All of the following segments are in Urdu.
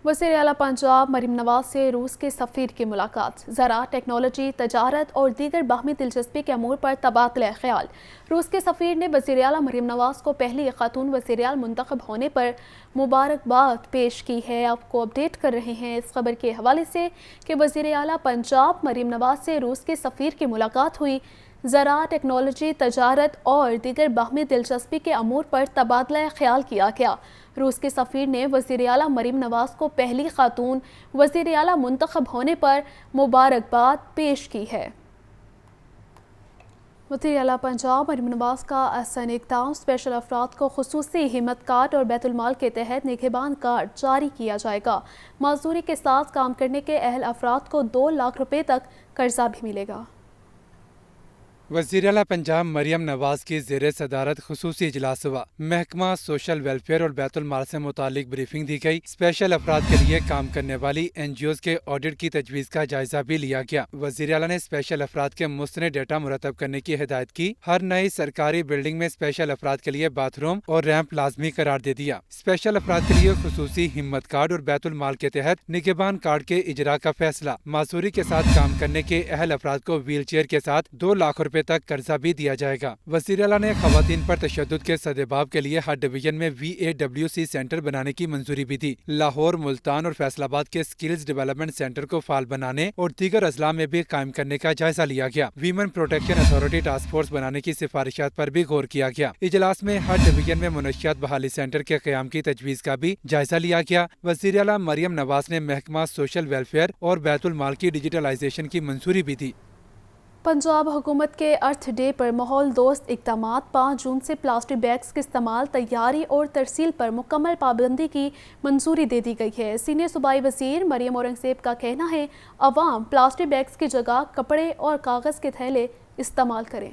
وزیر اعلیٰ پنجاب مریم نواز سے روس کے سفیر کی ملاقات، زراعت، ٹیکنالوجی، تجارت اور دیگر باہمی دلچسپی کے امور پر تبادلہ خیال۔ روس کے سفیر نے وزیر اعلیٰ مریم نواز کو پہلی خاتون وزیر اعلیٰ منتخب ہونے پر مبارکباد پیش کی ہے۔ آپ کو اپڈیٹ کر رہے ہیں اس خبر کے حوالے سے کہ وزیر اعلیٰ پنجاب مریم نواز سے روس کے سفیر کی ملاقات ہوئی۔ زراعت، ٹیکنالوجی، تجارت اور دیگر باہمی دلچسپی کے امور پر تبادلہ خیال کیا گیا۔ روس کے سفیر نے وزیر اعلیٰ مریم نواز کو پہلی خاتون وزیر اعلیٰ منتخب ہونے پر مبارکباد پیش کی ہے۔ وزیر اعلیٰ پنجاب مریم نواز کا احسن اقدام، اسپیشل افراد کو خصوصی ہمت کارڈ اور بیت المال کے تحت نگہبان کارڈ جاری کیا جائے گا۔ معذوری کے ساتھ کام کرنے کے اہل افراد کو 2 لاکھ روپے تک قرضہ بھی ملے گا۔ وزیر اعلیٰ پنجاب مریم نواز کی زیر صدارت خصوصی اجلاس ہوا۔ محکمہ سوشل ویلفیئر اور بیت المال سے متعلق بریفنگ دی گئی۔ اسپیشل افراد کے لیے کام کرنے والی این جی اوز کے آڈٹ کی تجویز کا جائزہ بھی لیا گیا۔ وزیر اعلیٰ نے اسپیشل افراد کے مستند ڈیٹا مرتب کرنے کی ہدایت کی۔ ہر نئی سرکاری بلڈنگ میں اسپیشل افراد کے لیے باتھ روم اور ریمپ لازمی قرار دے دیا۔ اسپیشل افراد کے لیے خصوصی ہمت کارڈ اور بیت المال کے تحت نگہبان کارڈ کے اجرا کا فیصلہ۔ معذوری کے ساتھ کام کرنے کے اہل افراد کو ویل چیئر کے ساتھ 2 لاکھ روپے تک قرضہ بھی دیا جائے گا۔ وزیر اعلیٰ نے خواتین پر تشدد کے سدباب کے لیے ہر ڈویژن میں VAWC سینٹر بنانے کی منظوری بھی دی۔ لاہور، ملتان اور فیصل آباد کے سکلز ڈیولپمنٹ سینٹر کو فعال بنانے اور دیگر اضلاع میں بھی قائم کرنے کا جائزہ لیا گیا۔ Women protection authority task force بنانے کی سفارشات پر بھی غور کیا گیا۔ اجلاس میں ہر ڈویژن میں منشیات بحالی سینٹر کے قیام کی تجویز کا بھی جائزہ لیا گیا۔ وزیر اعلیٰ مریم نواز نے محکمہ سوشل ویلفیئر اور بیت المال کی ڈیجیٹلائزیشن کی منظوری بھی دی۔ پنجاب حکومت کے ارتھ ڈے پر ماحول دوست اقدامات، 5 جون سے پلاسٹک بیگز کے استعمال، تیاری اور ترسیل پر مکمل پابندی کی منظوری دے دی گئی ہے۔ سینئر صوبائی وزیر مریم اورنگزیب کا کہنا ہے عوام پلاسٹک بیگز کی جگہ کپڑے اور کاغذ کے تھیلے استعمال کریں۔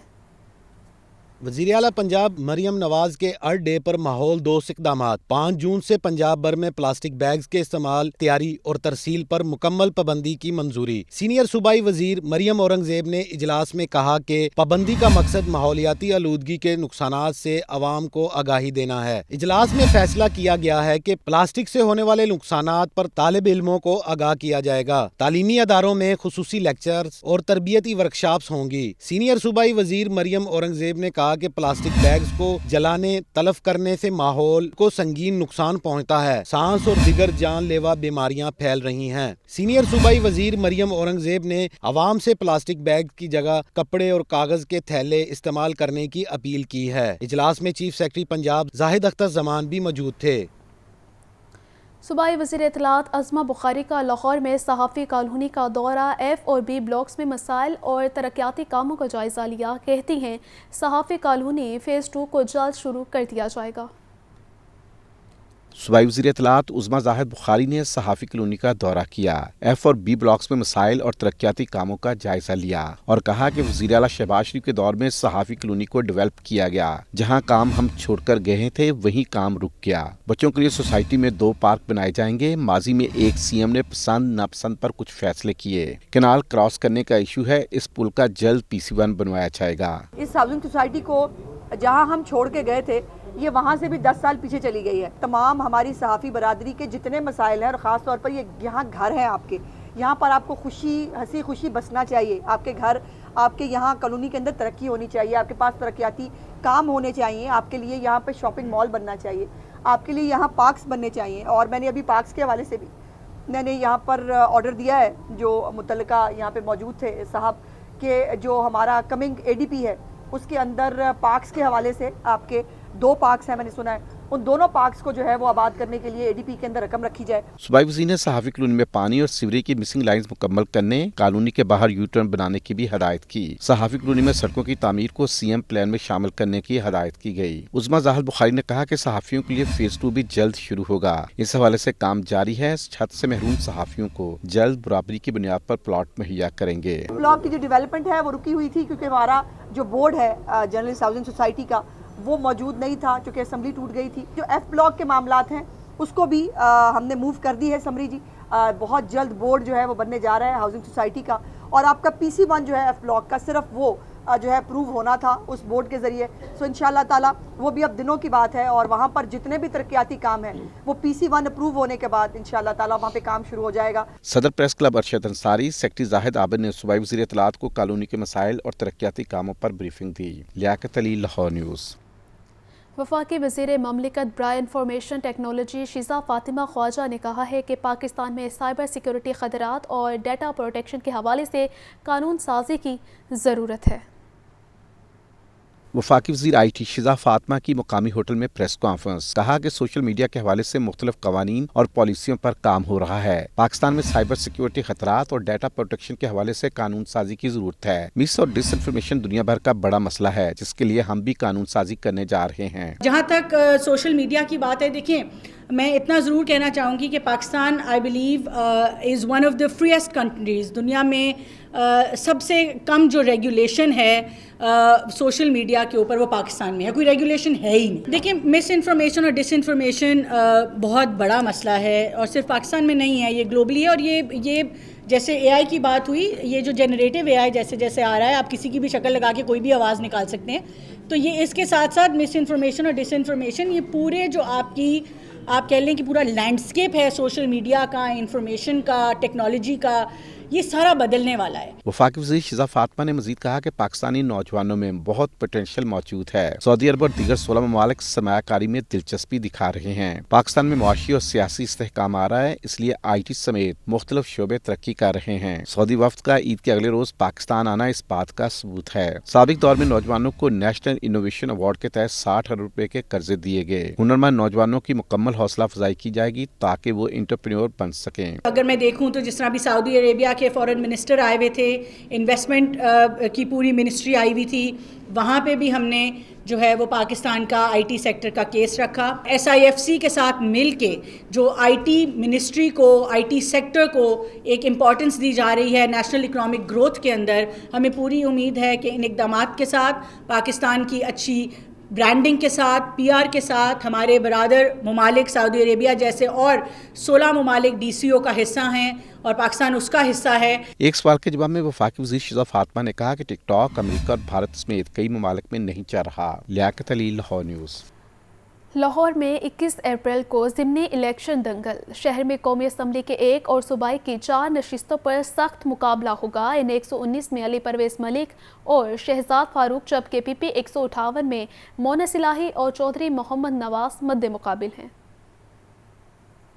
وزیر اعلیٰ پنجاب مریم نواز کے ارتھ ڈے پر ماحول دوست اقدامات، 5 جون سے پنجاب بھر میں پلاسٹک بیگز کے استعمال، تیاری اور ترسیل پر مکمل پابندی کی منظوری۔ سینئر صوبائی وزیر مریم اورنگزیب نے اجلاس میں کہا کہ پابندی کا مقصد ماحولیاتی آلودگی کے نقصانات سے عوام کو آگاہی دینا ہے۔ اجلاس میں فیصلہ کیا گیا ہے کہ پلاسٹک سے ہونے والے نقصانات پر طالب علموں کو آگاہ کیا جائے گا۔ تعلیمی اداروں میں خصوصی لیکچرز اور تربیتی ورکشاپس ہوں گی۔ سینئر صوبائی وزیر مریم اورنگزیب نے کہا کہ پلاسٹک بیگز کو جلانے، تلف کرنے سے ماحول کو سنگین نقصان پہنچتا ہے، سانس اور دیگر جان لیوا بیماریاں پھیل رہی ہیں۔ سینئر صوبائی وزیر مریم اورنگزیب نے عوام سے پلاسٹک بیگ کی جگہ کپڑے اور کاغذ کے تھیلے استعمال کرنے کی اپیل کی ہے۔ اجلاس میں چیف سیکرٹری پنجاب زاہد اختر زمان بھی موجود تھے۔ صوبائی وزیر اطلاعات عظمہ بخاری کا لاہور میں صحافی کالونی کا دورہ، F اور B بلاکس میں مسائل اور ترقیاتی کاموں کا جائزہ لیا۔ کہتی ہیں صحافی کالونی فیز 2 کو جلد شروع کر دیا جائے گا۔ صوبائی وزیر اطلاعات عظمہ زاہد بخاری نے صحافی کالونی کا دورہ کیا، F اور B بلاکس میں مسائل اور ترقیاتی کاموں کا جائزہ لیا اور کہا کہ وزیر اعلیٰ شہباز شریف کے دور میں صحافی کالونی کو ڈیولپ کیا گیا۔ جہاں کام ہم چھوڑ کر گئے تھے وہیں کام رک گیا۔ بچوں کے لیے سوسائٹی میں 2 پارک بنائے جائیں گے۔ ماضی میں ایک CM نے پسند ناپسند پر کچھ فیصلے کیے۔ کینال کراس کرنے کا ایشو ہے، اس پل کا جلد PC1 بنوایا جائے گا۔ اس ہاؤسنگ سوسائٹی کو جہاں ہم چھوڑ کے گئے تھے یہ وہاں سے بھی 10 سال پیچھے چلی گئی ہے۔ تمام ہماری صحافی برادری کے جتنے مسائل ہیں اور خاص طور پر یہ یہاں گھر ہیں آپ کے، یہاں پر آپ کو ہنسی خوشی بسنا چاہیے۔ آپ کے گھر، آپ کے یہاں کالونی کے اندر ترقی ہونی چاہیے، آپ کے پاس ترقیاتی کام ہونے چاہیے، آپ کے لیے یہاں پہ شاپنگ مال بننا چاہیے، آپ کے لیے یہاں پارکس بننے چاہیے۔ اور میں نے ابھی پارکس کے حوالے سے بھی میں نے یہاں پر آرڈر دیا ہے، جو متعلقہ یہاں پہ موجود تھے صاحب، کہ جو ہمارا کمنگ ADP ہے اس کے اندر پارکس کے حوالے سے آپ کے 2 پارکس ہیں، میں نے سنا ہے، ان دونوں پارکس کو جو ہے وہ آباد کرنے کے لیے ADP کے اندر رقم رکھی جائے۔ صوبائی وزیر نے صحافی کالونی میں پانی اور سیوریج کی مسنگ لائنز مکمل کرنے، کالونی کے باہر یو ٹرن بنانے کی بھی ہدایت کی۔ صحافی کالونی میں سڑکوں کی تعمیر کو CM پلان میں شامل کرنے کی ہدایت کی گئی۔ عظمہ زاہد بخاری نے کہا کہ صحافیوں کے لیے فیز 2 بھی جلد شروع ہوگا۔ اس حوالے سے کام جاری ہے۔ چھت سے محروم صحافیوں کو جلد برابری کی بنیاد پر پلاٹ مہیا کریں گے۔ بلاک کی جو ڈیولپمنٹ ہے وہ رکی ہوئی تھی کیونکہ ہمارا جو بورڈ ہے جرنلسٹ ہاؤسنگ سوسائٹی کا وہ موجود نہیں تھا چونکہ اسمبلی ٹوٹ گئی تھی۔ جو F بلاک کے معاملات ہیں اس کو بھی ہم نے موو کر دی ہے سمری جی۔ بہت جلد بورڈ جو ہے وہ بننے جا رہا ہے ہاؤسنگ سوسائٹی کا، اور آپ کا PC1 جو ہے F بلاک کا صرف وہ جو ہے اپروو ہونا تھا اس بورڈ کے ذریعے. سو انشاءاللہ تعالیٰ وہ بھی اب دنوں کی بات ہے, اور وہاں پر جتنے بھی ترقیاتی کام ہیں وہ PC1 اپروو ہونے کے بعد انشاءاللہ تعالیٰ وہاں پہ کام شروع ہو جائے گا. صدر press club Arshad Ansari secretary Zahid Abid نے صوبائی وزیر اطلاعات کو کالونی کے مسائل اور ترقیاتی کاموں پر بریفنگ دی. لیاقت علی، لاہور نیوز. وفاقی وزیر مملکت برائے انفارمیشن ٹیکنالوجی شیزہ فاطمہ خواجہ نے کہا ہے کہ پاکستان میں سائبر سیکیورٹی خطرات اور ڈیٹا پروٹیکشن کے حوالے سے قانون سازی کی ضرورت ہے. وفاقی وزیر IT شیزہ فاطمہ کی مقامی ہوٹل میں پریس کانفرنس. کہا کہ سوشل میڈیا کے حوالے سے مختلف قوانین اور پالیسیوں پر کام ہو رہا ہے. پاکستان میں سائبر سیکیورٹی خطرات اور ڈیٹا پروٹیکشن کے حوالے سے قانون سازی کی ضرورت ہے. مس اور ڈس انفارمیشن دنیا بھر کا بڑا مسئلہ ہے جس کے لیے ہم بھی قانون سازی کرنے جا رہے ہیں. جہاں تک سوشل میڈیا کی بات ہے، دیکھیں میں اتنا ضرور کہنا چاہوں گی کہ Pakistan I believe is one of the freest countries. دنیا میں سب سے کم جو ریگولیشن ہے سوشل میڈیا کے اوپر وہ پاکستان میں ہے. کوئی ریگولیشن ہے ہی نہیں. دیکھیں مس انفارمیشن اور ڈس انفارمیشن بہت بڑا مسئلہ ہے اور صرف پاکستان میں نہیں ہے، یہ گلوبلی ہے. اور یہ جیسے AI کی بات ہوئی، یہ جو جنریٹو AI جیسے جیسے آ رہا ہے، آپ کسی کی بھی شکل لگا کے کوئی بھی آواز نکال سکتے ہیں. تو یہ اس کے ساتھ ساتھ مس انفارمیشن اور ڈس انفارمیشن، یہ پورے جو آپ کہہ لیں کہ پورا لینڈسکیپ ہے سوشل میڈیا کا، انفارمیشن کا، ٹیکنالوجی کا، یہ سارا بدلنے والا ہے. وفاقی وزیر شیزہ فاطمہ نے مزید کہا کہ پاکستانی نوجوانوں میں بہت پوٹینشیل موجود ہے. سعودی عرب اور دیگر 16 ممالک سرمایہ کاری میں دلچسپی دکھا رہے ہیں. پاکستان میں معاشی اور سیاسی استحکام آ رہا ہے، اس لیے IT سمیت مختلف شعبے ترقی کر رہے ہیں. سعودی وفد کا عید کے اگلے روز پاکستان آنا اس بات کا ثبوت ہے. سابق دور میں نوجوانوں کو نیشنل انوویشن ایوارڈ کے تحت 60 ارب روپے کے قرضے دیے گئے. ہنرمند نوجوانوں کی مکمل حوصلہ افزائی کی جائے گی تاکہ وہ انٹرپرینور بن سکیں. اگر میں دیکھوں تو جس طرح بھی سعودی عربیہ کے فورن منسٹر آئے ہوئے تھے، انویسٹمنٹ کی پوری منسٹری آئی ہوئی تھی، وہاں پہ بھی ہم نے جو ہے وہ پاکستان کا IT سیکٹر کا کیس رکھا. SIFC کے ساتھ مل کے جو IT منسٹری کو، IT سیکٹر کو ایک امپورٹنس دی جا رہی ہے نیشنل اکنامک گروتھ کے اندر، ہمیں پوری امید ہے کہ ان اقدامات کے ساتھ پاکستان کی اچھی برانڈنگ کے ساتھ، PR کے ساتھ، ہمارے برادر ممالک سعودی عربیہ جیسے اور 16 ممالک DCO کا حصہ ہیں اور پاکستان اس کا حصہ ہے. ایک سوال کے جواب میں وفاقی وزیر شیزہ فاطمہ نے کہا کہ ٹک ٹاک امریکہ اور بھارت سمیت کئی ممالک میں نہیں چل رہا. لیاقت علی، لاہور نیوز. لاہور میں 21 اپریل کو ضمنی الیکشن دنگل. شہر میں قومی اسمبلی کے 1 اور صوبائی کی 4 نشستوں پر سخت مقابلہ ہوگا. ان 119 میں علی پرویز ملک اور شہزاد فاروق، جبکہ PP 158 میں مونس الہی اور چودھری محمد نواز مد مقابل ہیں.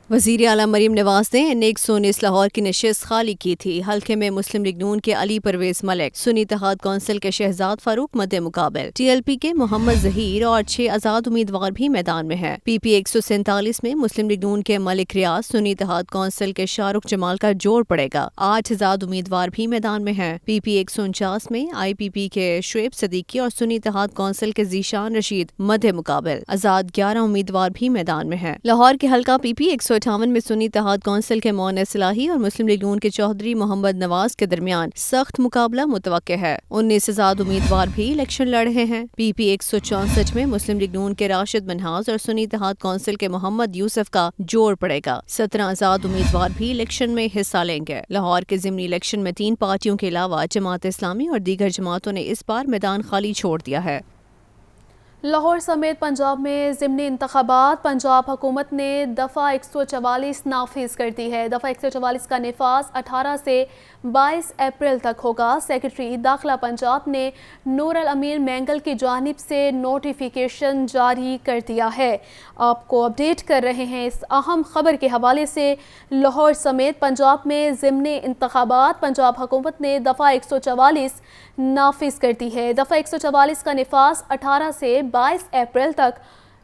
وزیر اعلیٰ مریم نواز نے ان 119 لاہور کی نشست خالی کی تھی. حلقے میں مسلم لیگ نون کے علی پرویز ملک، سنی اتحاد کونسل کے شہزاد فاروق مد مقابل. TLP کے محمد ظہیر اور 6 آزاد امیدوار بھی میدان میں ہیں. PP 147 میں مسلم لیگ نون کے ملک ریاض، سنی اتحاد کونسل کے شاہ رخ جمال کا جوڑ پڑے گا. 8 آزاد امیدوار بھی میدان میں ہیں. PP 149 میں IPP کے شعیب صدیقی اور سنی اتحاد کونسل کے ذیشان رشید مد مقابل. آزاد 11 امیدوار بھی میدان میں ہیں. لاہور کے حلقہ PP 158 میں سنی اتحاد کونسل کے مونس الہی اور مسلم لیگ نون کے چودھری محمد نواز کے درمیان سخت مقابلہ متوقع ہے. 19 آزاد امیدوار بھی الیکشن لڑ رہے ہیں. PP 164 میں مسلم لیگ نون کے راشد منہاز اور سنی اتحاد کونسل کے محمد یوسف کا جوڑ پڑے گا. 17 آزاد امیدوار بھی الیکشن میں حصہ لیں گے. لاہور کے ضمنی الیکشن میں 3 پارٹیوں کے علاوہ جماعت اسلامی اور دیگر جماعتوں نے اس بار میدان خالی چھوڑ دیا ہے. لاہور سمیت پنجاب میں ضمنی انتخابات. پنجاب حکومت نے دفعہ 144 نافذ کر دی ہے. دفعہ 144 کا نفاذ 18 سے 22 اپریل تک ہوگا. سیکرٹری داخلہ پنجاب نے نور الامین مینگل کی جانب سے نوٹیفیکیشن جاری کر دیا ہے. آپ کو اپڈیٹ کر رہے ہیں اس اہم خبر کے حوالے سے. لاہور سمیت پنجاب میں ضمنی انتخابات. پنجاب حکومت نے دفعہ 144 نافذ کر دی ہے. دفعہ 144 کا نفاذ 18 سے 22 اپریل تک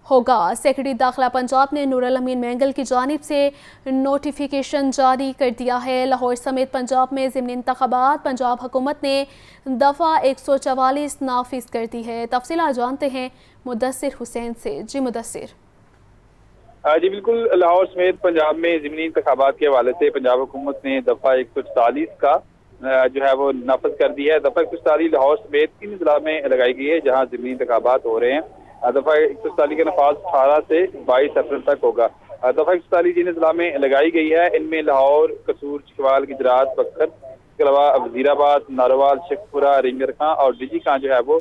ہوگا. سیکرٹری داخلہ پنجاب نے نور الامین مینگل کی جانب سے نوٹیفیکیشن جاری کر دیا ہے. لاہور سمیت پنجاب میں ضمنی انتخابات. پنجاب حکومت نے دفعہ 144 نافذ کر دی ہے. تفصیلات جانتے ہیں مدثر حسین سے. جی مدثر. جی بالکل، لاہور سمیت پنجاب میں ضمنی انتخابات کے حوالے سے پنجاب حکومت نے دفعہ 144 کا جو ہے وہ نافذ کر دی ہے. دفعہ 144 لاہور سمیت 3 اضلاع میں لگائی گئی ہے جہاں ضمنی انتخابات ہو رہے ہیں. دفعہ 144 کا نفاذ 18 سے 22 اپریل تک ہوگا. دفعہ 144 جن اضلاع میں لگائی گئی ہے ان میں لاہور، قصور، چکوال، گجرات، بکر، اس کے علاوہ وزیر آباد، ناروال، شیخ پورہ، رنگر خاں اور ڈیجی خاں جو ہے وہ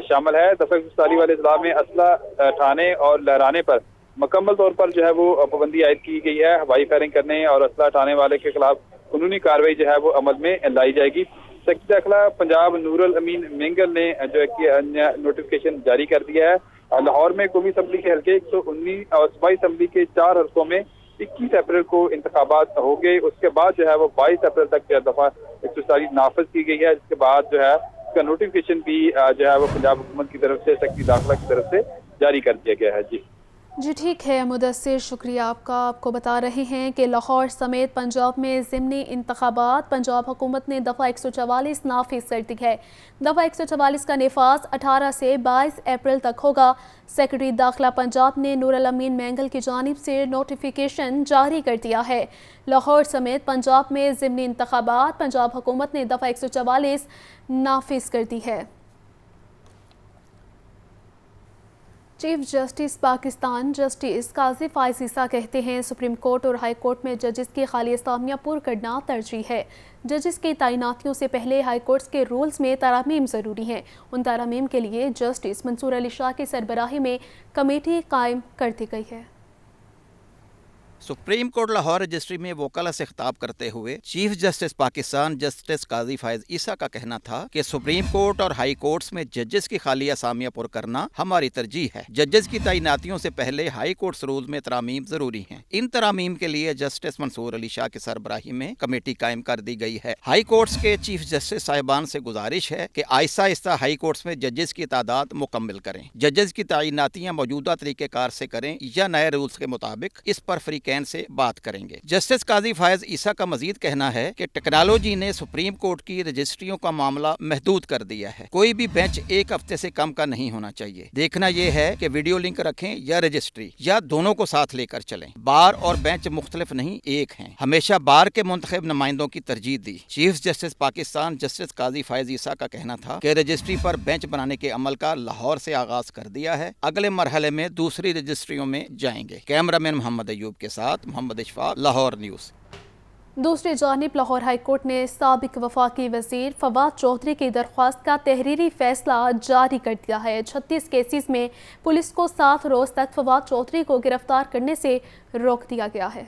شامل ہے۔ دفعہ 140 والے اضلاع میں اسلحہ ٹھانے اور لہرانے پر مکمل طور پر جو ہے وہ پابندی عائد کی گئی ہے۔ ہوائی فائرنگ کرنے اور اسلحہ ٹھانے والے کے خلاف قانونی کارروائی جو ہے وہ عمل میں لائی جائے گی۔ سیکرٹری داخلہ پنجاب نور الامین مینگل نے جو ہے کہ نوٹیفکیشن جاری کر دیا ہے۔ لاہور میں قومی اسمبلی کے حلقے 119 اور صوبائی اسمبلی کے 4 حلقوں میں 21 اپریل کو انتخابات ہو گئے۔ اس کے بعد جو ہے وہ 22 اپریل تک دفعہ 140 نافذ کی گئی ہے، جس کے بعد جو ہے اس کا نوٹیفکیشن بھی جو ہے وہ پنجاب حکومت کی طرف سے، سیکرٹری داخلہ کی طرف سے جاری کر دیا گیا ہے۔ جی ٹھیک ہے مدثر، شکریہ آپ کا۔ آپ کو بتا رہے ہیں کہ لاہور سمیت پنجاب میں ضمنی انتخابات پنجاب حکومت نے دفعہ 144 نافذ کر دی ہے۔ دفعہ 144 کا نفاذ 18 سے 22 اپریل تک ہوگا۔ سیکرٹری داخلہ پنجاب نے نور الامین مینگل کی جانب سے نوٹیفیکیشن جاری کر دیا ہے۔ لاہور سمیت پنجاب میں ضمنی انتخابات پنجاب حکومت نے دفعہ 144 نافذ کر دی ہے۔ چیف جسٹس پاکستان جسٹس قاضی فائز عیسیٰ کہتے ہیں سپریم کورٹ اور ہائی کورٹ میں ججز کی خالی اسامیاں پر کرنا ترجیح ہے۔ ججز کی تعیناتیوں سے پہلے ہائی کورٹس کے رولز میں ترامیم ضروری ہیں۔ ان ترامیم کے لیے جسٹس منصور علی شاہ کی سربراہی میں کمیٹی قائم کر دی گئی ہے۔ سپریم کورٹ لاہور رجسٹری میں وکلا سے خطاب کرتے ہوئے چیف جسٹس پاکستان جسٹس قاضی فائز عیسیٰ کا کہنا تھا کہ سپریم کورٹ اور ہائی کورٹس میں ججز کی خالی اسامیاں پر کرنا ہماری ترجیح ہے۔ ججز کی تعیناتیوں سے پہلے ہائی کورٹس رول میں ترامیم ضروری ہیں۔ ان ترامیم کے لیے جسٹس منصور علی شاہ کی سربراہی میں کمیٹی قائم کر دی گئی ہے۔ ہائی کورٹس کے چیف جسٹس صاحبان سے گزارش ہے کہ آہستہ آہستہ ہائی کورٹس میں ججز کی تعداد مکمل کریں۔ ججز کی تعیناتیاں موجودہ طریقہ کار سے کریں یا نئے رولز کے مطابق، اس پر فریقین سے بات کریں گے۔ جسٹس قاضی فائز عیسیٰ کا مزید کہنا ہے کہ ٹیکنالوجی نے سپریم کورٹ کی رجسٹریوں کا معاملہ محدود کر دیا ہے۔ کوئی بھی بینچ ایک ہفتے سے کم کا نہیں ہونا چاہیے۔ دیکھنا یہ ہے کہ ویڈیو لنک رکھیں یا رجسٹری، یا دونوں کو ساتھ لے کر چلیں۔ بار اور بینچ مختلف نہیں، ایک ہیں۔ ہمیشہ بار کے منتخب نمائندوں کی ترجیح دی۔ چیف جسٹس پاکستان جسٹس قاضی فائز عیسیٰ کا کہنا تھا کہ رجسٹری پر بینچ بنانے کے عمل کا لاہور سے آغاز کر دیا ہے۔ اگلے مرحلے میں دوسری رجسٹریوں میں جائیں گے۔ کیمرہ مین محمد ایوب کے ساتھ محمد اشفاق، لاہور نیوز۔ دوسری جانب لاہور ہائی کورٹ نے سابق وفاقی وزیر فواد چودھری کی درخواست کا تحریری فیصلہ جاری کر دیا ہے۔ 36 کیسز میں پولیس کو 7 روز تک فواد چودھری کو گرفتار کرنے سے روک دیا گیا ہے۔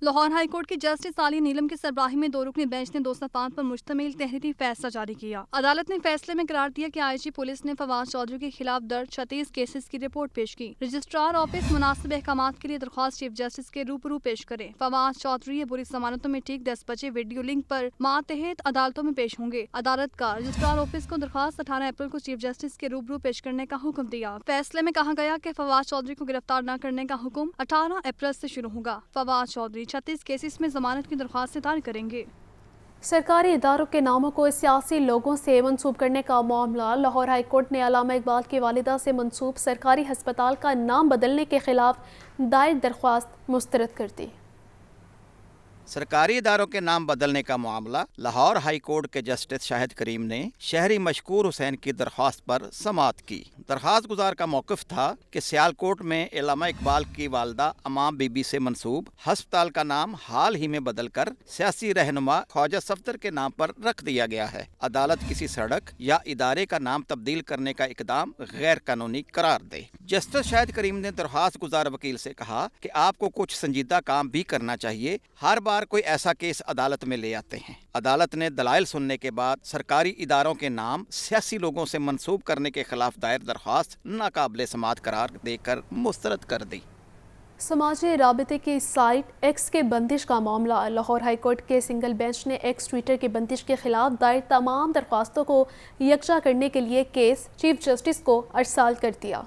لاہور ہائی کورٹ کی جسٹس علی نیلم کی سربراہی میں 2 رکنی بینچ نے 2 صفحات پر مشتمل تحریری فیصلہ جاری کیا۔ عدالت نے فیصلے میں قرار دیا کہ آئی جی پولیس نے فواد چودھری کے خلاف درج 36 کیسز کی رپورٹ پیش کی۔ رجسٹرار آفس مناسب احکامات کے لیے درخواست چیف جسٹس کے روبرو پیش کرے۔ فواد چودھری بری ضمانتوں میں ٹھیک 10 بجے ویڈیو لنک پر ماتحت عدالتوں میں پیش ہوں گے۔ عدالت کا رجسٹرار آفس کو درخواست 18 اپریل کو چیف جسٹس کے روبرو پیش کرنے کا حکم دیا۔ فیصلے میں کہا گیا کہ فواد چودھری کو گرفتار نہ کرنے کا حکم 18 اپریل سے شروع ہوگا۔ فواد چودھری 36 کیسز میں ضمانت کی درخواست دائر کریں گے۔ سرکاری اداروں کے ناموں کو سیاسی لوگوں سے منسوب کرنے کا معاملہ لاہور ہائی کورٹ نے علامہ اقبال کی والدہ سے منسوب سرکاری ہسپتال کا نام بدلنے کے خلاف دائر درخواست مسترد کر دی۔ سرکاری اداروں کے نام بدلنے کا معاملہ لاہور ہائی کورٹ کے جسٹس شاہد کریم نے شہری مشکور حسین کی درخواست پر سماعت کی۔ درخواست گزار کا موقف تھا کہ سیالکوٹ میں علامہ اقبال کی والدہ امام بی بی سے منسوب ہسپتال کا نام حال ہی میں بدل کر سیاسی رہنما خواجہ صفدر کے نام پر رکھ دیا گیا ہے۔ عدالت کسی سڑک یا ادارے کا نام تبدیل کرنے کا اقدام غیر قانونی قرار دے۔ جسٹس شاہد کریم نے درخواست گزار وکیل سے کہا کہ آپ کو کچھ سنجیدہ کام بھی کرنا چاہیے۔ ہر بار کوئی ایسا کیس عدالت میں لے آتے ہیں۔ عدالت نے دلائل سننے کے بعد سرکاری اداروں کے نام سیاسی لوگوں سے منسوب کرنے کے خلاف دائر درخواست ناقابل سماعت قرار دے کر مسترد کر دی۔ سماجی رابطے کی سائٹ ایکس کے بندش کا معاملہ لاہور ہائی کورٹ کے سنگل بینچ نے ایکس ٹویٹر کی بندش کے خلاف دائر تمام درخواستوں کو یکجا کرنے کے لیے کیس چیف جسٹس کو ارسال کر دیا۔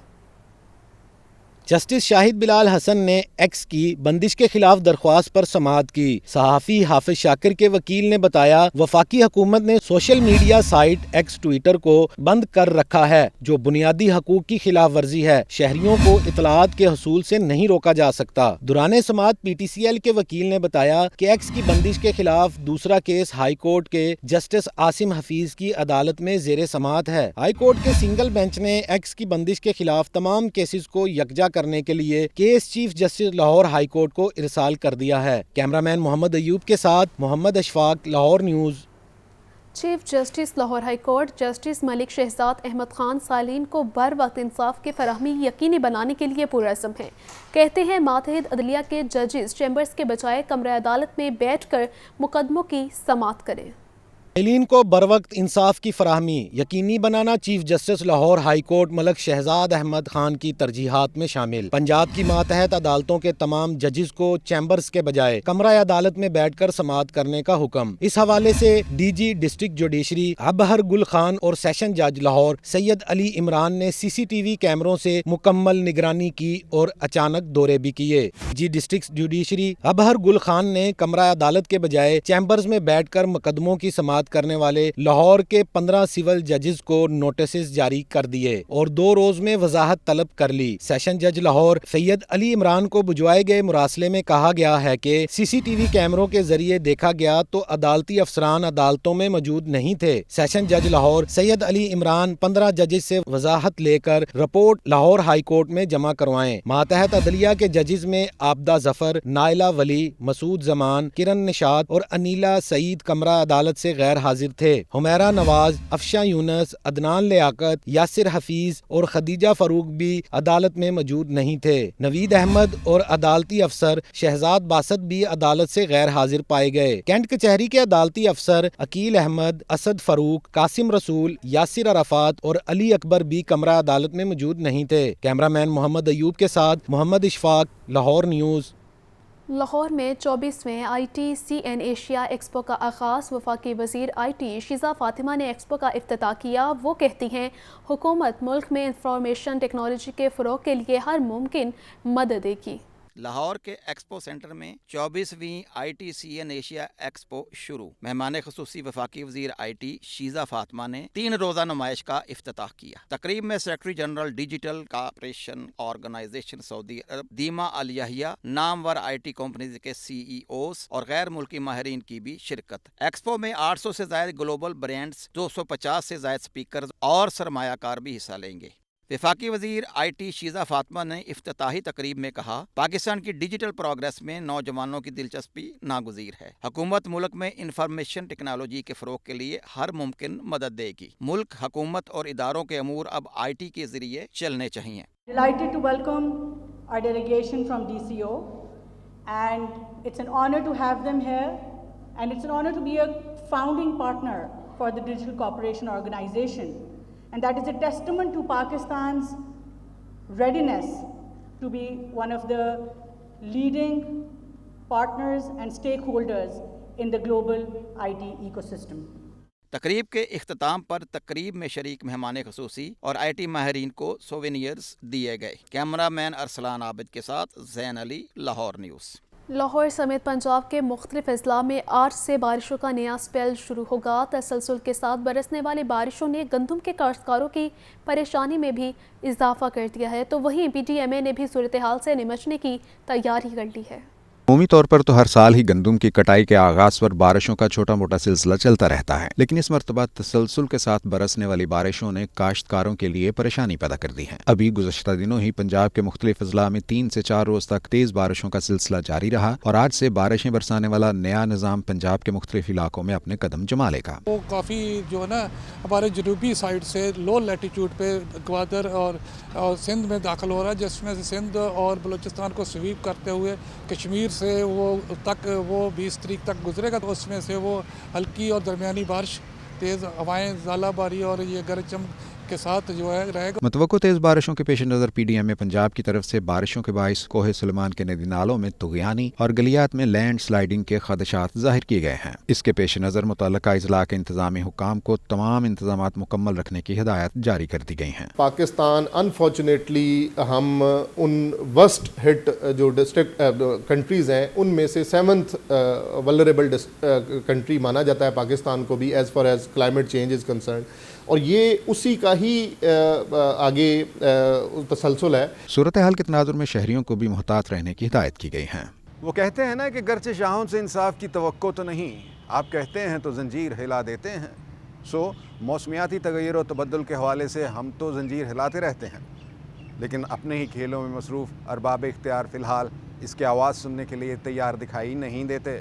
جسٹس شاہد بلال حسن نے ایکس کی بندش کے خلاف درخواست پر سماعت کی۔ صحافی حافظ شاکر کے وکیل نے بتایا وفاقی حکومت نے social media site X Twitter کو بند کر رکھا ہے جو بنیادی حقوق کی خلاف ورزی ہے۔ شہریوں کو اطلاعات کے حصول سے نہیں روکا جا سکتا۔ دوران سماعت پی ٹی سی ایل کے وکیل نے بتایا کہ ایکس کی بندش کے خلاف دوسرا کیس ہائی کورٹ کے جسٹس عاصم حفیظ کی عدالت میں زیر سماعت ہے۔ ہائی کورٹ کے سنگل بینچ نے ایکس کی بندش کے خلاف تمام کیسز کو یکجا کرنے کے لیے case chief justice Lahore high court کو ارسال کر دیا ہے۔ کیمرہ مین محمد ایوب کے ساتھ Muhammad Ashfaq, Lahore news. Chief justice Lahore high court justice Malik Shahzad Ahmad Khan سالین کو بر وقت انصاف کی فراہمی یقینی بنانے کے لیے پرعزم ہیں۔ کہتے ہیں ماتحت عدلیہ کے ججز چیمبرز کے بجائے کمرہ عدالت میں بیٹھ کر مقدموں کی سماعت کریں۔ قائلین کو بروقت انصاف کی فراہمی یقینی بنانا chief justice Lahore high court Malik Shahzad Ahmad Khan کی ترجیحات میں شامل۔ پنجاب کی ماتحت عدالتوں کے تمام ججز کو چیمبرز کے بجائے کمرہ عدالت میں بیٹھ کر سماعت کرنے کا حکم۔ اس حوالے سے ڈی جی ڈسٹرکٹ جوڈیشری ابہر گل خان اور سیشن جج لاہور سید علی عمران نے سی سی ٹی وی کیمروں سے مکمل نگرانی کی اور اچانک دورے بھی کیے۔ جی ڈسٹرکٹ جوڈیشری ابہر گل خان نے کمرہ عدالت کے بجائے چیمبرز میں بیٹھ کر مقدموں کی سماعت کرنے والے لاہور کے 15 سول ججز کو نوٹسز جاری کر دیے اور 2 روز میں وضاحت طلب کر لی۔ سیشن جج لاہور سید علی عمران کو بھجوائے گئے مراسلے میں کہا گیا ہے کہ سی سی ٹی وی کیمروں کے ذریعے دیکھا گیا تو عدالتی افسران عدالتوں میں موجود نہیں تھے۔ سیشن جج لاہور سید علی عمران 15 ججز سے وضاحت لے کر رپورٹ لاہور ہائی کورٹ میں جمع کروائیں۔ ماتحت عدلیہ کے ججز میں عابدہ ظفر، نائلہ ولی، مسعود زمان، کرن نشاط اور انیلا سعید کمرہ عدالت سے غیر حاضر تھے۔ حمیرہ نواز، افشاں یونس، عدنان لیاقت، یاسر حفیظ اور خدیجہ فاروق بھی عدالت میں موجود نہیں تھے۔ نوید احمد اور عدالتی افسر شہزاد باسط بھی عدالت سے غیر حاضر پائے گئے۔ کینٹ کچہری کے عدالتی افسر عقیل احمد، اسد فاروق، قاسم رسول، یاسر عرفات اور علی اکبر بھی کمرہ عدالت میں موجود نہیں تھے۔ کیمرہ مین محمد ایوب کے ساتھ محمد اشفاق، لاہور نیوز۔ لاہور میں 24ویں I T C N Asia expo کا آغاز۔ وفاقی وزیر آئی ٹی شیزہ فاطمہ نے ایکسپو کا افتتاح کیا۔ وہ کہتی ہیں حکومت ملک میں انفارمیشن ٹیکنالوجی کے فروغ کے لیے ہر ممکن مدد دے گی۔ لاہور کے ایکسپو سینٹر میں 24ویں I T C N Asia expo شروع۔ مہمان خصوصی وفاقی وزیر آئی ٹی شیزہ فاطمہ نے 3 روزہ نمائش کا افتتاح کیا۔ تقریب میں secretary general digital corporation organisation Saudi Arabia Deemah Alyahya, نامور آئی ٹی کمپنیز کے سی ای اوز اور غیر ملکی ماہرین کی بھی شرکت۔ ایکسپو میں 800 سے زائد گلوبل برانڈز، 250 سے زائد سپیکرز اور سرمایہ کار بھی حصہ لیں گے۔ وفاقی وزیر آئی ٹی شیزہ فاطمہ نے افتتاحی تقریب میں کہا، پاکستان کی ڈیجیٹل پروگریس میں نوجوانوں کی دلچسپی ناگزیر ہے۔ حکومت ملک میں انفارمیشن ٹیکنالوجی کے فروغ کے لیے ہر ممکن مدد دے گی۔ ملک، حکومت اور اداروں کے امور اب آئی ٹی کے ذریعے چلنے چاہیے۔ Delighted to welcome our delegation from DCO, and it's an honor to have them here, and it's an honor to be a founding partner for the Digital Cooperation Organization. And that is a testament to Pakistan's readiness to be one of the leading partners and stakeholders in the global IT ecosystem. تقریب کے اختتام پر تقریب میں شریک مہمان خصوصی اور آئی ٹی ماہرین کو سووینئرز دیے گئے۔ کیمرہ مین ارسلان عابد کے ساتھ زین علی، لاہور نیوز۔ لاہور سمیت پنجاب کے مختلف اضلاع میں آج سے بارشوں کا نیا اسپیل شروع ہوگا۔ تسلسل کے ساتھ برسنے والی بارشوں نے گندم کے کاشتکاروں کی پریشانی میں بھی اضافہ کر دیا ہے، تو وہیں پی ٹی ایم اے نے بھی صورتحال سے نمٹنے کی تیاری کر لی ہے۔ عمومی طور پر تو ہر سال ہی گندم کی کٹائی کے آغاز پر بارشوں کا چھوٹا موٹا سلسلہ چلتا رہتا ہے، لیکن اس مرتبہ تسلسل کے ساتھ برسنے والی بارشوں نے کاشتکاروں کے لیے پریشانی پیدا کر دی ہے۔ ابھی گزشتہ دنوں ہی پنجاب کے مختلف اضلاع میں 3 سے 4 روز تک تیز بارشوں کا سلسلہ جاری رہا اور آج سے بارشیں برسانے والا نیا نظام پنجاب کے مختلف علاقوں میں اپنے قدم جما لے گا۔ وہ کافی جو ہے نا ہمارے جنوبی سائڈ سے لو لیٹیٹیوڈ پہ گوادر اور سندھ میں داخل ہو رہا ہے، جس میں سے سندھ اور بلوچستان کو سویپ کرتے ہوئے کشمیر سے وہ تک وہ 20 تاریخ تک گزرے گا، تو اس میں سے وہ ہلکی اور درمیانی بارش، تیز ہوائیں، ژالہ باری اور یہ گرج چمک کے ساتھ جو ہے رہے گا۔ متوقع تیز بارشوں کے پیش نظر پی ڈی ایم اے پنجاب کی طرف سے بارشوں کے باعث کوہ سلیمان کے ندی نالوں میں طغیانی اور گلیات میں لینڈ سلائیڈنگ کے خدشات ظاہر کیے گئے ہیں۔ اس کے پیش نظر متعلقہ اضلاع کے انتظامی حکام کو تمام انتظامات مکمل رکھنے کی ہدایات جاری کر دی گئی ہیں۔ پاکستان انفارچونیٹلی ہم ان ورسٹ ہٹ جو ڈسٹرکٹ کنٹریز ہیں ان میں سے 7th ولنریبل کنٹری مانا جاتا ہے پاکستان کو بھی as far as climate change is concern, اور یہ اسی کا ہی آگے تسلسل ہے۔ صورتحال کے تناظر میں شہریوں کو بھی محتاط رہنے کی ہدایت کی گئی ہے۔ وہ کہتے ہیں نا کہ گرچہ شاہوں سے انصاف کی توقع تو نہیں، آپ کہتے ہیں تو زنجیر ہلا دیتے ہیں۔ موسمیاتی تغیر و تبدل کے حوالے سے ہم تو زنجیر ہلاتے رہتے ہیں، لیکن اپنے ہی کھیلوں میں مصروف ارباب اختیار فی الحال اس کی آواز سننے کے لیے تیار دکھائی نہیں دیتے۔